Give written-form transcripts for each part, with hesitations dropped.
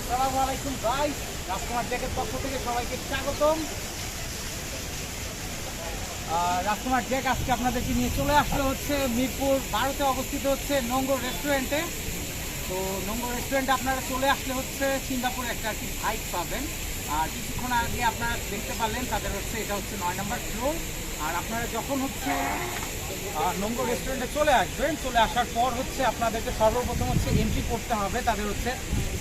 আসসালামু আলাইকুম গাইস, রাজকুমার জ্যাকের পক্ষ থেকে সবাইকে স্বাগতম। রাজকুমার জ্যাক আজকে আপনাদেরকে নিয়ে চলে আসলে হচ্ছে মিরপুর 12-তে অবস্থিত হচ্ছে নোংর রেস্টুরেন্টে। তো নোংর রেস্টুরেন্টে আপনারা চলে আসলে হচ্ছে সিঙ্গাপুরে একটা কি ভাইব পাবেন। আর কিছুক্ষণ আগে আপনারা দেখতে পারলেন তাদের হচ্ছে এটা হচ্ছে 9 নম্বর ফ্লোর। আর আপনারা যখন হচ্ছে নোংর রেস্টুরেন্টে চলে আসবেন, চলে আসার পর হচ্ছে আপনাদেরকে সর্বপ্রথম হচ্ছে এন্ট্রি করতে হবে তাদের হচ্ছে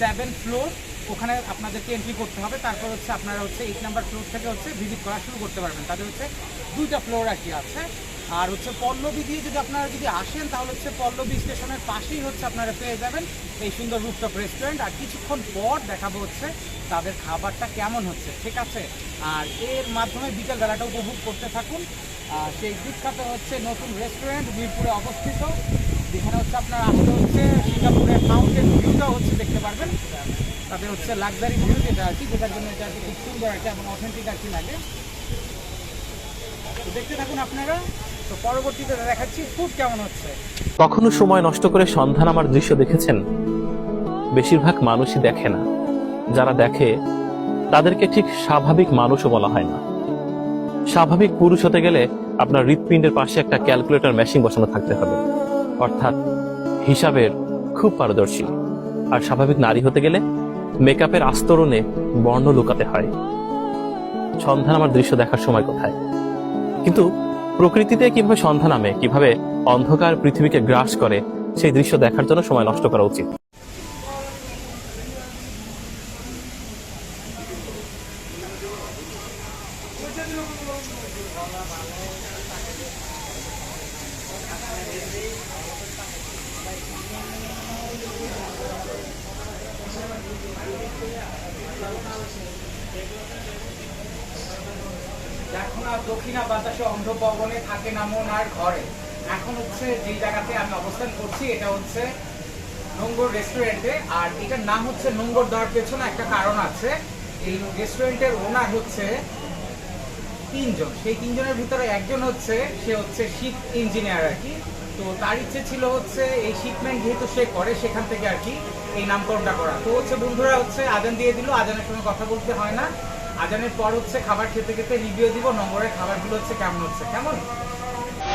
7 ফ্লোর, ওখানে আপনাদেরকে এন্ট্রি করতে হবে। তারপর হচ্ছে আপনারা হচ্ছে 8 নাম্বার ফ্লোর থেকে হচ্ছে ভিজিট করা শুরু করতে পারবেন। তাদের হচ্ছে 2টা ফ্লোর আর কি আছে। আর হচ্ছে পল্লবী দিয়ে যদি আপনারা যদি আসেন তাহলে হচ্ছে পল্লবী স্টেশনের পাশেই হচ্ছে আপনারা পেয়ে যাবেন এই সুন্দর রুফটপ রেস্টুরেন্ট। আর কিছুক্ষণ পর দেখাবো হচ্ছে তাদের খাবারটা কেমন হচ্ছে, ঠিক আছে? আর এর মাধ্যমে বিকেল বেলাটা উপভোগ করতে থাকুন। সেই বিখ্যাত হচ্ছে নতুন রেস্টুরেন্ট মিরপুরে অবস্থিত, যেখানে হচ্ছে আপনারা আসলে হচ্ছে সিঙ্গাপুরের মাউন্টেন ভিউটাও হচ্ছে দেখতে পারবেন। তাদের হচ্ছে লাক্সারি ভিউ যেটা আর কি, যেটার জন্য এটা আর কি খুব সুন্দর একটা এবং অথেন্টিক আর কি লাগে। তো দেখতে থাকুন আপনারা। তো পরবর্তীতে দেখাচ্ছি ফুড কেমন হচ্ছে। কখনো সময় নষ্ট করে সন্ধান আমার দৃশ্য দেখেছেন? বেশিরভাগ মানুষই দেখে না। যারা দেখে তাদেরকে ঠিক স্বাভাবিক মানুষও বলা হয় না। স্বাভাবিক পুরুষ হতে গেলে আপনার হৃৎপিণ্ডের পাশে একটা ক্যালকুলেটর মেশিন বসানো থাকতে হবে, অর্থাৎ হিসাবের খুব পারদর্শী। আর স্বাভাবিক নারী হতে গেলে মেকআপের আস্তরণে বর্ণ লুকাতে হয়। সন্ধান আমার দৃশ্য দেখার সময় কোথায়? কিন্তু প্রকৃতিতে কিভাবে সন্ধ্যা নামে, কিভাবে অন্ধকার পৃথিবীকে গ্রাস করে, সেই দৃশ্য দেখার জন্য সময় নষ্ট করা উচিত। এখন আর দক্ষিণা বাতাসে অন্ধ পবনে থাকে না মন আর ঘরে। এখন হচ্ছে যে জায়গাতে আমি অবস্থান করছি এটা হচ্ছে নোংর রেস্টুরেন্টে। আর এটার নাম হচ্ছে নোংর দেওয়ার পেছনে একটা কারণ আছে। এই রেস্টুরেন্টের ওনার হচ্ছে 3 জন। সেই 3 জনের ভিতরে একজন হচ্ছে সে হচ্ছে শিপ ইঞ্জিনিয়ার আর কি। তো তার ইচ্ছে ছিল হচ্ছে এই শিপমেন্ট যেহেতু সে করে সেখান থেকে আর কি এই নামকরণটা করা। তো হচ্ছে বন্ধুরা হচ্ছে আজান দিয়ে দিল, আজানের সময় কথা বলতে হয় না। আজানের পর হচ্ছে খাবার খেতে খেতে রিভিউ দিব নোংরের খাবারগুলো হচ্ছে কেমন হচ্ছে। কেমন?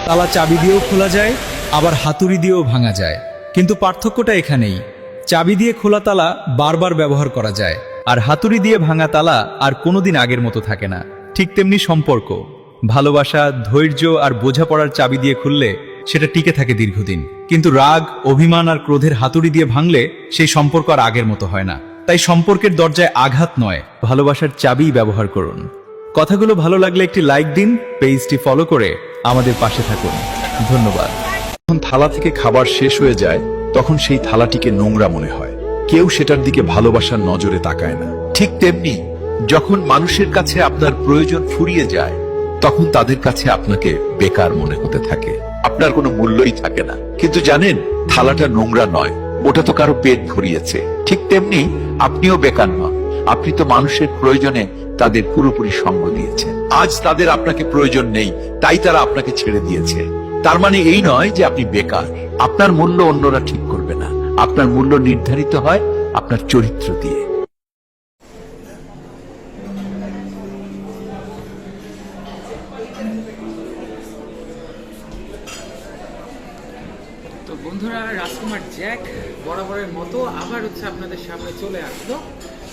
তালা চাবি দিয়েও খোলা যায়, আবার হাতুড়ি দিয়েও ভাঙা যায়, কিন্তু পার্থক্যটা এখানেই। চাবি দিয়ে খোলা তালা বারবার ব্যবহার করা যায়, আর হাতুড়ি দিয়ে ভাঙা তালা আর কোনোদিন আগের মতো থাকে না। ঠিক তেমনি সম্পর্ক, ভালোবাসা, ধৈর্য আর বোঝাপড়ার চাবি দিয়ে খুললে সেটা টিকে থাকে দীর্ঘদিন, কিন্তু রাগ, অভিমান আর ক্রোধের হাতুড়ি দিয়ে ভাঙলে সেই সম্পর্ক আর আগের মতো হয় না। তাই সম্পর্কের দরজায় আঘাত নয়, ভালোবাসার চাবি ব্যবহার করুন। কথাগুলো ভালো লাগলে একটি লাইক দিন, পেজটি ফলো করে আমাদের পাশে থাকুন। ধন্যবাদ। যখন থালা থেকে খাবার শেষ হয়ে যায় তখন সেই থালাটিকে নোংরা মনে হয়, কেউ সেটার দিকে ভালোবাসার নজরে তাকায় না। ঠিক তেমনি যখন মানুষের কাছে আপনার প্রয়োজন ফুরিয়ে যায় তখন তাদের কাছে আপনাকে বেকার মনে হতে থাকে, আপনার কোনো মূল্যই থাকে না। কিন্তু জানেন, থালাটা নোংরা নয়, ওটা তো কারো পেট ভরিয়েছে। ঠিক তেমনি আপনিও বেকার নন, আপনি তো মানুষের প্রয়োজনে তাদের পুরোপুরি সঙ্গ দিয়েছেন। আজ তাদের আপনাকে প্রয়োজন নেই, তাই তারা আপনাকে ছেড়ে দিয়েছে। তার মানে এই নয় যে আপনি বেকার। আপনার মূল্য অন্যরা ঠিক করবে না, আপনার মূল্য নির্ধারিত হয় আপনার চরিত্র দিয়ে। তো বন্ধুরা, রাজকুমার জ্যাক বরাবরের মতো আবার হচ্ছে আপনাদের সামনে চলে আসলো।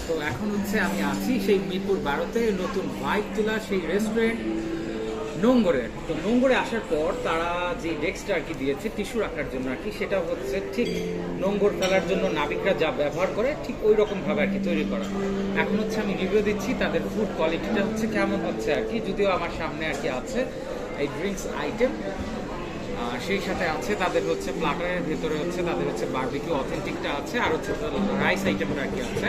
তো এখন হচ্ছে আমি আছি সেই মিরপুর 12-তে নতুন ভাইব তোলা সেই রেস্টুরেন্ট নোংরে। তো নোংরে আসার পর তারা যে ডেস্কটা আর কি দিয়েছে টিস্যু রাখার জন্য আর কি, সেটা হচ্ছে ঠিক নোংর ফেলার জন্য নাবিকরা যা ব্যবহার করে ঠিক ওই রকমভাবে আর কি তৈরি করা। এখন হচ্ছে আমি রিভিউ দিচ্ছি তাদের ফুড কোয়ালিটিটা হচ্ছে কেমন হচ্ছে আর কি। যদিও আমার সামনে আর কি আছে এই ড্রিঙ্কস আইটেম, সেই সাথে আছে তাদের হচ্ছে প্লাটারের ভেতরে হচ্ছে তাদের হচ্ছে বারবিকিউ অথেন্টিকটা আছে, আর হচ্ছে রাইস আইটেমটা আর কি আছে।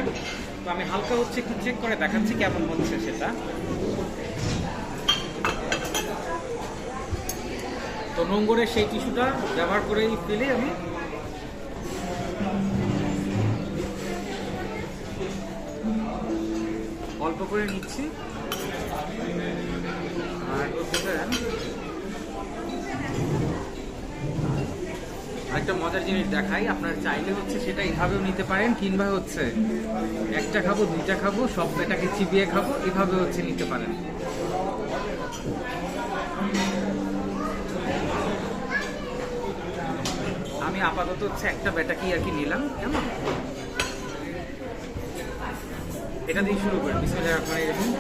তো আমি হালকা হচ্ছে একটু চেক করে দেখাচ্ছি কেমন হচ্ছে সেটা। তো নোংরের সেই টিস্যুটা ব্যবহার করেই ফেলে আমি অল্প করে নিচ্ছি। আর হচ্ছে একটা মজার জিনিস দেখাই, আপনার চাইলে হচ্ছে সেটা এইভাবেও নিতে পারেন, কিংবা হচ্ছে একটা খাবো, দুইটা খাবো, সব বেটাকে চিবিয়ে খাবো, এভাবে হচ্ছে নিতে পারেন। আমি আপাতত হচ্ছে একটা বেটাকেই আর কি নিলাম, কেমন? এটা দিয়ে শুরু করি, বিসমিল্লাহির রহমানির রহিম।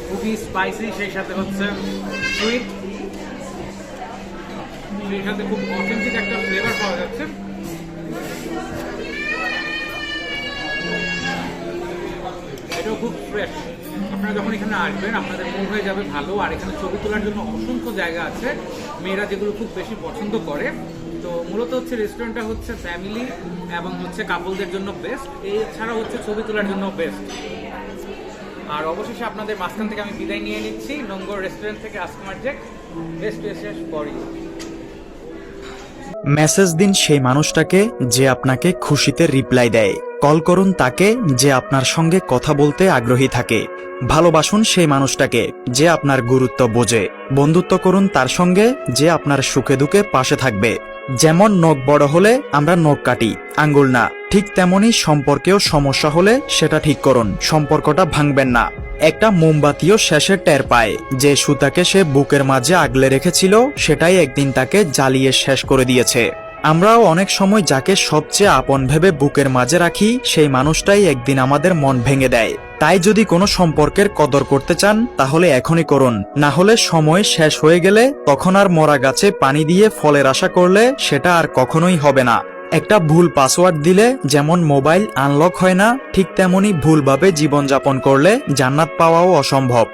খুবই স্পাইসি, সেই সাথে হচ্ছে সুইট, সেই সাথে খুব অথেন্টিক একটা ফ্লেভার পাওয়া যাচ্ছে। এটাও খুব ফ্রেশ। আপনারা যখন এখানে আসবেন আপনাদের মন হয়ে যাবে ভালো। আর এখানে ছবি তোলার জন্য অসংখ্য জায়গা আছে, মেয়েরা যেগুলো খুব বেশি পছন্দ করে। তো মূলত হচ্ছে রেস্টুরেন্টটা হচ্ছে ফ্যামিলি এবং হচ্ছে কাপলদের জন্য বেস্ট, এছাড়া হচ্ছে ছবি তোলার জন্য বেস্ট। আর অবশেষে আপনাদের মাঝখান থেকে আমি বিদায় নিয়ে নিচ্ছি নোঙ্গর রেস্টুরেন্ট থেকে Rajkumar Jake. Best wishes for you. Message দিন সেই মানুষটাকে যে আপনাকে খুশিতে রিপ্লাই দেয়। কল করুন তাকে যে আপনার সঙ্গে কথা বলতে আগ্রহী থাকে। ভালোবাসুন সেই মানুষটাকে যে আপনার গুরুত্ব বোঝে। বন্ধুত্ব করুন তার সঙ্গে যে আপনার সুখে দুঃখে পাশে থাকবে। যেমন নখ বড় হলে আমরা নখ কাটি, আঙ্গুল না, ঠিক তেমনি সম্পর্কেও সমস্যা হলে সেটা ঠিক করুন, সম্পর্কটা ভাঙবেন না। একটা মোমবাতিও শেষে টের পায়, যে সুতাকে সে বুকের মাঝে আগলে রেখেছিল সেটাই একদিন তাকে জ্বালিয়ে শেষ করে দিয়েছে। আমরাও অনেক সময় যাকে সবচেয়ে আপন ভেবে বুকের মাঝে রাখি সেই মানুষটাই একদিন আমাদের মন ভেঙে দেয়। তাই যদি কোনো সম্পর্কের কদর করতে চান তাহলে এখনই করুন, না হলে সময় শেষ হয়ে গেলে তখন আর মরা গাছে পানি দিয়ে ফলের আশা করলে সেটা আর কখনোই হবে না। একটা ভুল পাসওয়ার্ড দিলে যেমন মোবাইল আনলক হয় না, ঠিক তেমনি ভুলভাবে জীবনযাপন করলে জান্নাত পাওয়াও অসম্ভব।